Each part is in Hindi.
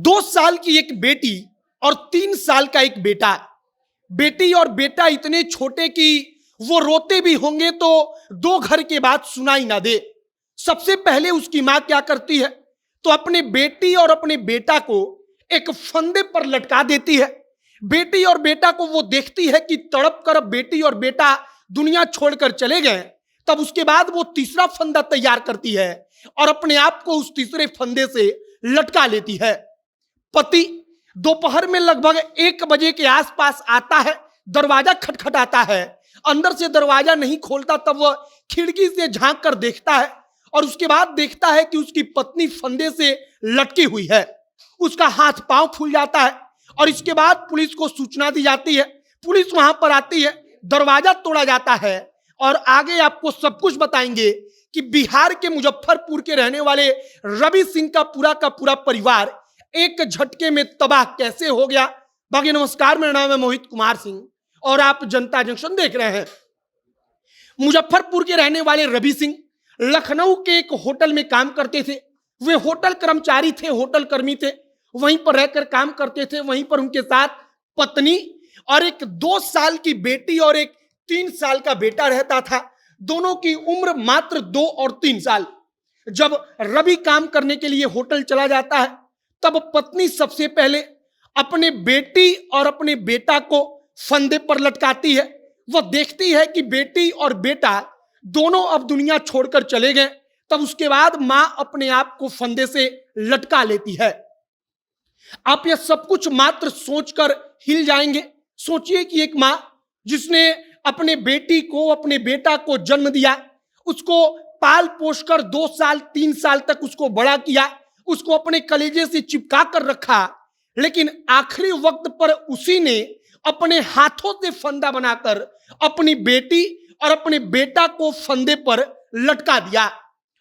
2 साल की एक बेटी और 3 साल का एक बेटा। बेटी और बेटा इतने छोटे कि वो रोते भी होंगे तो 2 घर के बाद सुनाई ना दे। सबसे पहले उसकी मां क्या करती है तो अपने बेटी और अपने बेटा को एक फंदे पर लटका देती है। बेटी और बेटा को वो देखती है कि तड़प कर बेटी और बेटा दुनिया छोड़कर चले गए। तब उसके बाद वो तीसरा फंदा तैयार करती है और अपने आप को उस तीसरे फंदे से लटका लेती है। पति दोपहर में लगभग 1 बजे के आसपास आता है, दरवाजा खटखटाता है। अंदर से दरवाजा नहीं खोलता तब वह खिड़की से झांक कर देखता है और उसके बाद देखता है कि उसकी पत्नी फंदे से लटकी हुई है। उसका हाथ पांव फूल जाता है और इसके बाद पुलिस को सूचना दी जाती है। पुलिस वहां पर आती है, दरवाजा तोड़ा जाता है और आगे आपको सब कुछ बताएंगे कि बिहार के मुजफ्फरपुर के रहने वाले रवि सिंह का पूरा परिवार एक झटके में तबाह कैसे हो गया। बाकी नमस्कार, मेरा नाम है मोहित कुमार सिंह और आप जनता जंक्शन देख रहे हैं। मुजफ्फरपुर के रहने वाले रवि सिंह लखनऊ के एक होटल में काम करते थे। वे होटल कर्मचारी थे, होटल कर्मी थे, वहीं पर रहकर काम करते थे। वहीं पर उनके साथ पत्नी और एक 2 साल की बेटी और एक 3 साल का बेटा रहता था। दोनों की उम्र मात्र 2 और 3 साल। जब रवि काम करने के लिए होटल चला जाता है तब पत्नी सबसे पहले अपने बेटी और अपने बेटा को फंदे पर लटकाती है। वह देखती है कि बेटी और बेटा दोनों अब दुनिया छोड़कर चले गए। तब उसके बाद मां अपने आप को फंदे से लटका लेती है। आप यह सब कुछ मात्र सोचकर हिल जाएंगे। सोचिए कि एक मां जिसने अपने बेटी को, अपने बेटा को जन्म दिया, उसको पाल पोस कर 2 साल 3 साल तक उसको बड़ा किया, उसको अपने कलेजे से चिपका कर रखा, लेकिन आखिरी वक्त पर उसी ने अपने हाथों से फंदा बनाकर अपनी बेटी और अपने बेटा को फंदे पर लटका दिया।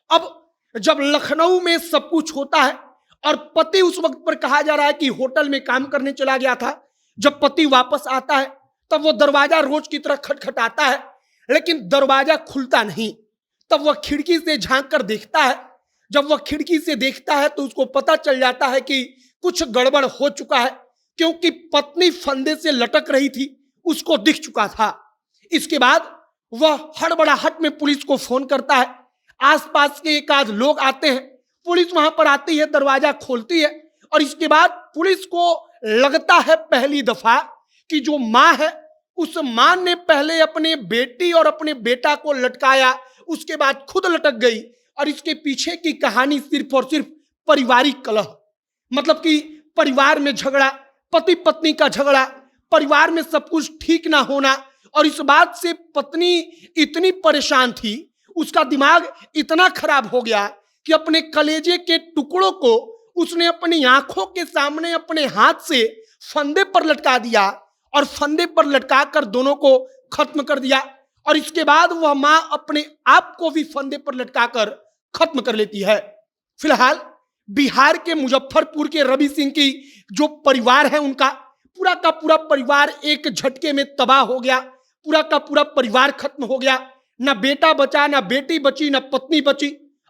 अब जब लखनऊ में सब कुछ होता है और पति उस वक्त पर कहा जा रहा है कि होटल में काम करने चला गया था, जब पति वापस आता है तब वो दरवाजा रोज की तरह खटखटाता है, लेकिन दरवाजा खुलता नहीं। तब वह खिड़की से झांक कर देखता है। जब वह खिड़की से देखता है तो उसको पता चल जाता है कि कुछ गड़बड़ हो चुका है, क्योंकि पत्नी फंदे से लटक रही थी, उसको दिख चुका था। इसके बाद वह हड़बड़ाहट में पुलिस को फोन करता है। आसपास के एक आध लोग आते हैं, पुलिस वहां पर आती है, दरवाजा खोलती है और इसके बाद पुलिस को लगता है पहली दफा कि जो मां है उस मां ने पहले अपने बेटी और अपने बेटा को लटकाया, उसके बाद खुद लटक गई और इसके पीछे की कहानी सिर्फ और सिर्फ पारिवारिक कलह, मतलब कि परिवार में झगड़ा, पति पत्नी का झगड़ा, परिवार में सब कुछ ठीक ना होना। और इस बात से पत्नी इतनी परेशान थी, उसका दिमाग इतना खराब हो गया कि अपने कलेजे के टुकड़ों को उसने अपनी आंखों के सामने अपने हाथ से फंदे पर लटका दिया और फंदे पर लटका कर दोनों को खत्म कर दिया। और इसके बाद वह मां अपने आप को भी फंदे पर लटकाकर खत्म कर लेती है। फिलहाल बिहार के मुजफ्फरपुर के रवि सिंह की जो परिवार है, उनका पूरा का पूरा परिवार एक झटके में तबाह हो गया। पूरा का पूरा परिवार खत्म हो गया। ना बेटा बचा, ना बेटी बची, ना पत्नी बची।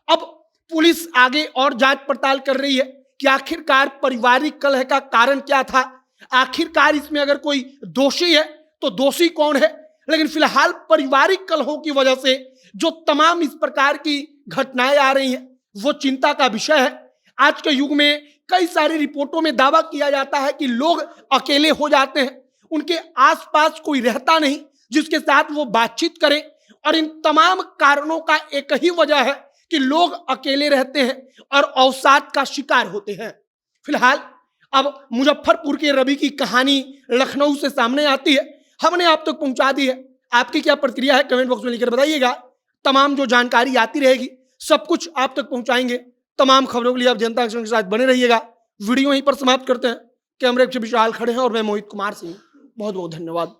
अब पुलिस आगे और जांच पड़ताल कर रही है कि आखिरकार पारिवारिक कलह का कारण क्या था, आखिरकार इसमें अगर कोई दोषी है तो दोषी कौन है। लेकिन फिलहाल पारिवारिक कलहों की वजह से जो तमाम इस प्रकार की घटनाएं आ रही हैं वो चिंता का विषय है। आज के युग में कई सारी रिपोर्टों में दावा किया जाता है कि लोग अकेले हो जाते हैं, उनके आसपास कोई रहता नहीं जिसके साथ वो बातचीत करें, और इन तमाम कारणों का एक ही वजह है कि लोग अकेले रहते हैं और अवसाद का शिकार होते हैं। फिलहाल अब मुजफ्फरपुर के रवि की कहानी लखनऊ से सामने आती है, हमने आप तक पहुंचा दी है। आपकी क्या प्रतिक्रिया है कमेंट बॉक्स में लिखकर बताइएगा। तमाम जो जानकारी आती रहेगी सब कुछ आप तक पहुंचाएंगे। तमाम खबरों के लिए आप जनता जंक्शन के साथ बने रहिएगा। वीडियो यहीं पर समाप्त करते हैं। कैमरे के विशाल खड़े हैं और मैं मोहित कुमार सिंह। बहुत बहुत धन्यवाद।